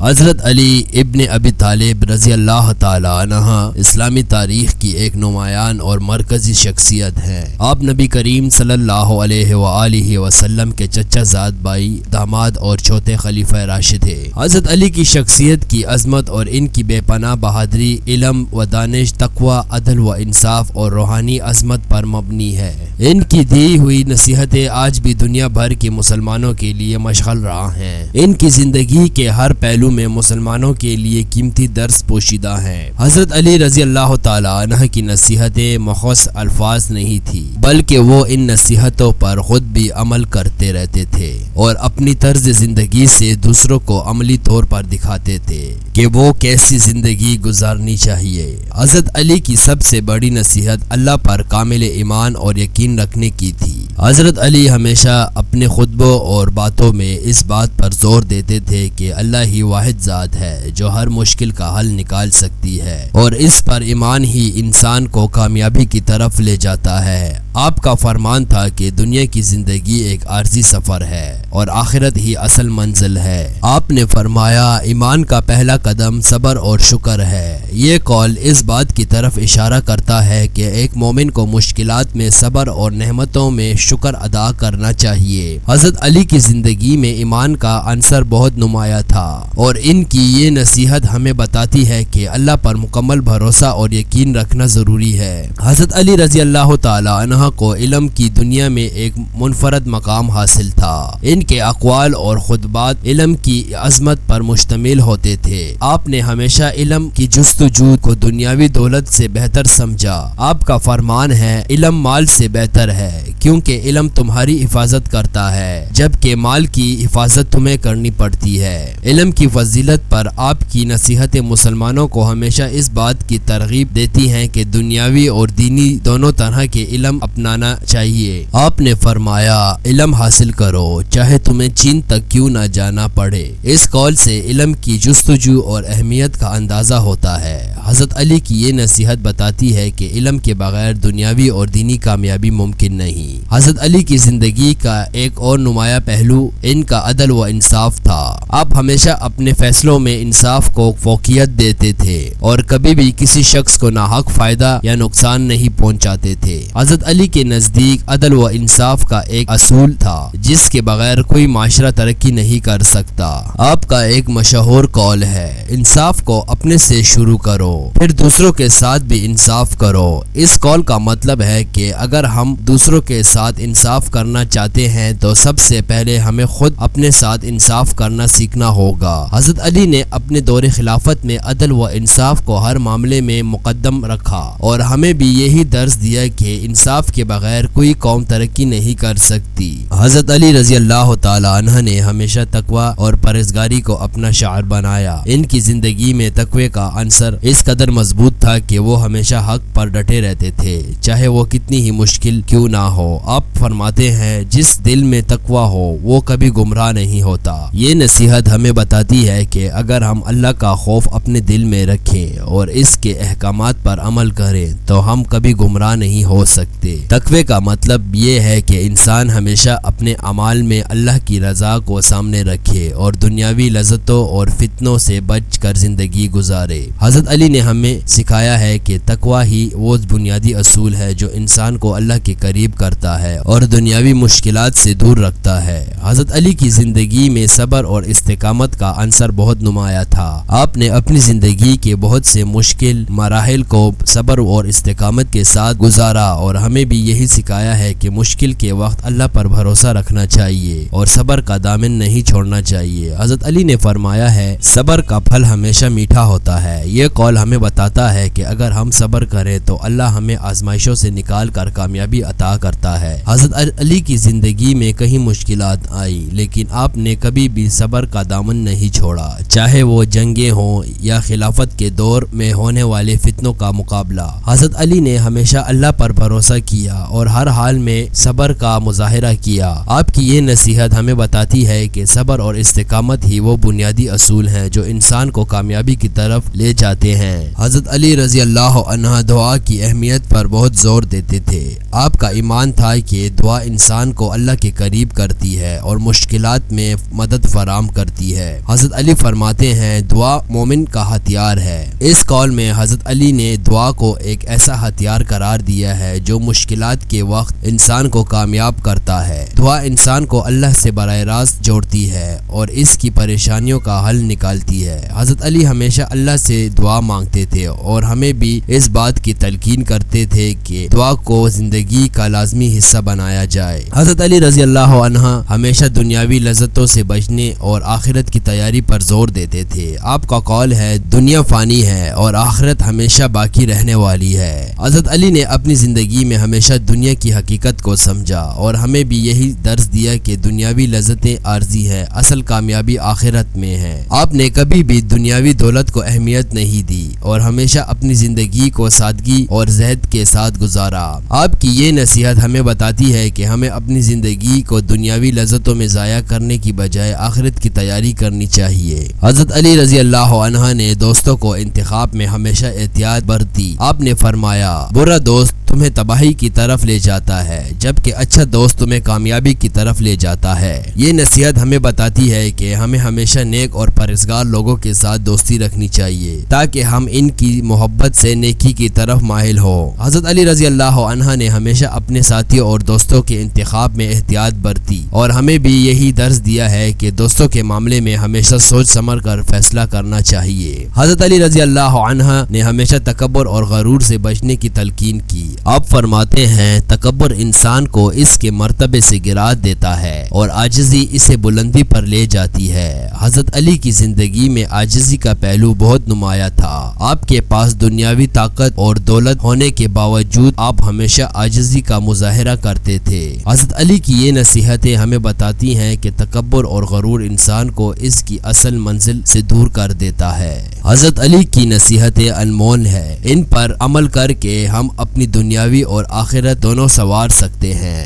حضرت علی ابن ابی طالب رضی اللہ تعالی عنہ اسلامی تاریخ کی ایک نمایاں اور مرکزی شخصیت ہیں۔ آپ نبی کریم صلی اللہ علیہ وآلہ وسلم کے چچا زاد بھائی، داماد اور چوتھے خلیفہ راشد تھے۔ حضرت علی کی شخصیت کی عظمت اور ان کی بے پناہ بہادری علم و دانش، تقوی، عدل و انصاف اور روحانی عظمت پر مبنی ہے۔ ان کی دی ہوئی نصیحتیں آج بھی دنیا بھر کے مسلمانوں کے لیے مشغل رہا ہیں۔ ان کی زندگی کے ہر پہلو میں مسلمانوں کے لیے قیمتی درس پوشیدہ ہیں۔ حضرت علی رضی اللہ تعالی عنہ کی نصیحتیں مخصوص الفاظ نہیں تھی، بلکہ وہ ان نصیحتوں پر خود بھی عمل کرتے رہتے تھے اور اپنی طرز زندگی سے دوسروں کو عملی طور پر دکھاتے تھے کہ وہ کیسی زندگی گزارنی چاہیے۔ حضرت علی کی سب سے بڑی نصیحت اللہ پر کامل ایمان اور یقین رکھنے کی تھی۔ حضرت علی ہمیشہ اپنے خطبوں اور باتوں میں اس بات پر زور دیتے تھے کہ اللہ ہی واحد ذات ہے جو ہر مشکل کا حل نکال سکتی ہے، اور اس پر ایمان ہی انسان کو کامیابی کی طرف لے جاتا ہے۔ آپ کا فرمان تھا کہ دنیا کی زندگی ایک عارضی سفر ہے اور آخرت ہی اصل منزل ہے۔ آپ نے فرمایا، ایمان کا پہلا قدم صبر اور شکر ہے۔ یہ قول اس بات کی طرف اشارہ کرتا ہے کہ ایک مومن کو مشکلات میں صبر اور نعمتوں میں شکر ادا کرنا چاہیے۔ حضرت علی کی زندگی میں ایمان کا عنصر بہت نمایاں تھا، اور ان کی یہ نصیحت ہمیں بتاتی ہے کہ اللہ پر مکمل بھروسہ اور یقین رکھنا ضروری ہے۔ حضرت علی رضی اللہ تعالی عنہ کو علم کی دنیا میں ایک منفرد مقام حاصل تھا۔ ان کے اقوال اور خطبات علم کی عظمت پر مشتمل ہوتے تھے۔ آپ نے ہمیشہ علم کی جستجو کو دنیاوی دولت سے بہتر سمجھا۔ آپ کا فرمان ہے، علم مال سے بہتر ہے، کیونکہ علم تمہاری حفاظت کرتا ہے جبکہ مال کی حفاظت تمہیں کرنی پڑتی ہے۔ علم کی فضیلت پر آپ کی نصیحتیں مسلمانوں کو ہمیشہ اس بات کی ترغیب دیتی ہیں کہ دنیاوی اور دینی دونوں طرح کے علم اپنانا چاہیے۔ آپ نے فرمایا، علم حاصل کرو چاہے تمہیں چین تک کیوں نہ جانا پڑے۔ اس قول سے علم کی جستجو اور اہمیت کا اندازہ ہوتا ہے۔ حضرت علی کی یہ نصیحت بتاتی ہے کہ علم کے بغیر دنیاوی اور دینی کامیابی ممکن نہیں۔ حضرت علی کی زندگی کا ایک اور نمایاں پہلو ان کا عدل و انصاف تھا۔ آپ ہمیشہ اپنے فیصلوں میں انصاف کو فوقیت دیتے تھے اور کبھی بھی کسی شخص کو ناحق فائدہ یا نقصان نہیں پہنچاتے تھے۔ حضرت علی کے نزدیک عدل و انصاف کا ایک اصول تھا جس کے بغیر کوئی معاشرہ ترقی نہیں کر سکتا۔ آپ کا ایک مشہور قول ہے، انصاف کو اپنے سے شروع کرو پھر دوسروں کے ساتھ بھی انصاف کرو۔ اس قول کا مطلب ہے کہ اگر ہم دوسروں کے ساتھ انصاف کرنا چاہتے ہیں تو سب سے پہلے ہمیں خود اپنے ساتھ انصاف کرنا سیکھنا ہوگا۔ حضرت علی نے اپنے دور خلافت میں عدل و انصاف کو ہر معاملے میں مقدم رکھا اور ہمیں بھی یہی درس دیا کہ انصاف کے بغیر کوئی قوم ترقی نہیں کر سکتی۔ حضرت علی رضی اللہ تعالی عنہ نے ہمیشہ تقوی اور پرہیزگاری کو اپنا شعار بنایا۔ ان کی زندگی میں تقوی کا عنصر اس قدر مضبوط تھا کہ وہ ہمیشہ حق پر ڈٹے رہتے تھے، چاہے وہ کتنی ہی مشکل کیوں نہ ہو۔ آپ فرماتے ہیں، جس دل میں تقوی ہو وہ کبھی گمراہ نہیں ہوتا۔ یہ نصیحت ہمیں بتاتی ہے کہ اگر ہم اللہ کا خوف اپنے دل میں رکھیں اور اس کے احکامات پر عمل کریں تو ہم کبھی گمراہ نہیں ہو سکتے۔ تقوی کا مطلب یہ ہے کہ انسان ہمیشہ اپنے اعمال میں اللہ کی رضا کو سامنے رکھے اور دنیاوی لذتوں اور فتنوں سے بچ کر زندگی گزارے۔ حضرت علی نے ہمیں سکھایا ہے کہ تقوی ہی وہ بنیادی اصول ہے جو انسان کو اللہ کے قریب کرتا ہے اور دنیاوی مشکلات سے دور رکھتا ہے۔ حضرت علی کی زندگی میں صبر اور استقامت کا عنصر بہت نمایاں تھا۔ آپ نے اپنی زندگی کے بہت سے مشکل مراحل کو صبر اور استقامت کے ساتھ گزارا اور ہمیں بھی یہی سکھایا ہے کہ مشکل کے وقت اللہ پر بھروسہ رکھنا چاہیے اور صبر کا دامن نہیں چھوڑنا چاہیے۔ حضرت علی نے فرمایا ہے، صبر کا پھل ہمیشہ میٹھا ہوتا ہے۔ یہ قول ہمیں بتاتا ہے کہ اگر ہم صبر کریں تو اللہ ہمیں آزمائشوں سے نکال کر کامیابی عطا کرتا ہے۔ حضرت علی کی زندگی میں کئی مشکلات آئی لیکن آپ نے کبھی بھی صبر کا دامن نہیں چھوڑا، چاہے وہ جنگیں ہوں یا خلافت کے دور میں ہونے والے فتنوں کا مقابلہ۔ حضرت علی نے ہمیشہ اللہ پر بھروسہ کیا اور ہر حال میں صبر کا مظاہرہ کیا۔ آپ کی یہ نصیحت ہمیں بتاتی ہے کہ صبر اور استقامت ہی وہ بنیادی اصول ہیں جو انسان کو کامیابی کی طرف لے جاتے ہیں۔ حضرت علی رضی اللہ عنہ دعا کی اہمیت پر بہت زور دیتے تھے۔ آپ کا ایمان تھا کہ دعا انسان کو اللہ کے قریب کرتی ہے اور مشکلات میں مدد فراہم کرتی ہے۔ حضرت علی فرماتے ہیں دعا مومن کا ہتھیار ہے۔ اس قول میں حضرت علی نے دعا کو ایک ایسا ہتھیار قرار دیا ہے جو مشکلات کے وقت انسان کو کامیاب کرتا ہے۔ دعا انسان کو اللہ سے براہ راست جوڑتی ہے اور اس کی پریشانیوں کا حل نکالتی ہے۔ حضرت علی ہمیشہ اللہ سے دعا مانگتے تھے اور ہمیں بھی اس بات کی تلقین کرتے تھے کہ دعا کو زندگی کا لازمی حصہ بنایا جائے۔ حضرت علی رضی اللہ عنہ ہمیشہ دنیاوی لذتوں سے بچنے اور آخرت کی تیاری پر زور دیتے تھے۔ آپ کا قول ہے دنیا فانی ہے اور آخرت ہمیشہ باقی رہنے والی ہے۔ حضرت علی نے اپنی زندگی میں ہمیشہ دنیا کی حقیقت کو سمجھا اور ہمیں بھی یہی درس دیا کہ دنیاوی لذتیں عارضی ہیں، اصل کامیابی آخرت میں ہے۔ آپ نے کبھی بھی دنیاوی دولت کو اہمیت نہیں دی اور ہمیشہ اپنی زندگی کو سادگی اور زہد کے ساتھ گزارا۔ آپ کی یہ نصیحت ہمیں بتاتی ہے کہ ہمیں اپنی زندگی کو دنیاوی لذتوں میں ضائع کرنے کی بجائے آخرت کی تیاری کرنی چاہیے۔ حضرت علی رضی اللہ عنہ نے دوستوں کو انتخاب میں ہمیشہ احتیاط برتی۔ آپ نے فرمایا برا دوست تمہیں تباہی کی طرف لے جاتا ہے جبکہ اچھا دوست تمہیں کامیابی کی طرف لے جاتا ہے۔ یہ نصیحت ہمیں بتاتی ہے کہ ہمیں ہمیشہ نیک اور پرہیزگار لوگوں کے ساتھ دوستی رکھنی چاہیے تاکہ ہم ان کی محبت سے نیکی کی طرف مائل ہو۔ حضرت علی رضی اللہ عنہ نے ہمیشہ اپنے ساتھیوں اور دوستوں کے انتخاب میں احتیاط برتی اور ہمیں بھی یہی درس دیا ہے کہ دوستوں کے معاملے میں ہمیشہ سوچ سمجھ کر فیصلہ کرنا چاہیے۔ حضرت علی رضی اللہ عنہ نے ہمیشہ تکبر اور غرور سے بچنے کی تلقین کی۔ آپ فرماتے ہیں تکبر انسان کو اس کے مرتبے سے گرا دیتا ہے اور عاجزی اسے بلندی پر لے جاتی ہے۔ حضرت علی کی زندگی میں عاجزی کا پہلو بہت نمایاں تھا۔ آپ کے پاس دنیاوی طاقت اور دولت ہونے کے باوجود آپ ہمیشہ عاجزی کا مظاہرہ کرتے تھے۔ حضرت علی کی یہ نصیحتیں ہمیں بتاتی ہیں کہ تکبر اور غرور انسان کو اس کی اصل منزل سے دور کر دیتا ہے۔ حضرت علی کی نصیحتیں انمول ہیں، ان پر عمل کر کے ہم اپنی دنیاوی اور آخرت دونوں سنوار سکتے ہیں۔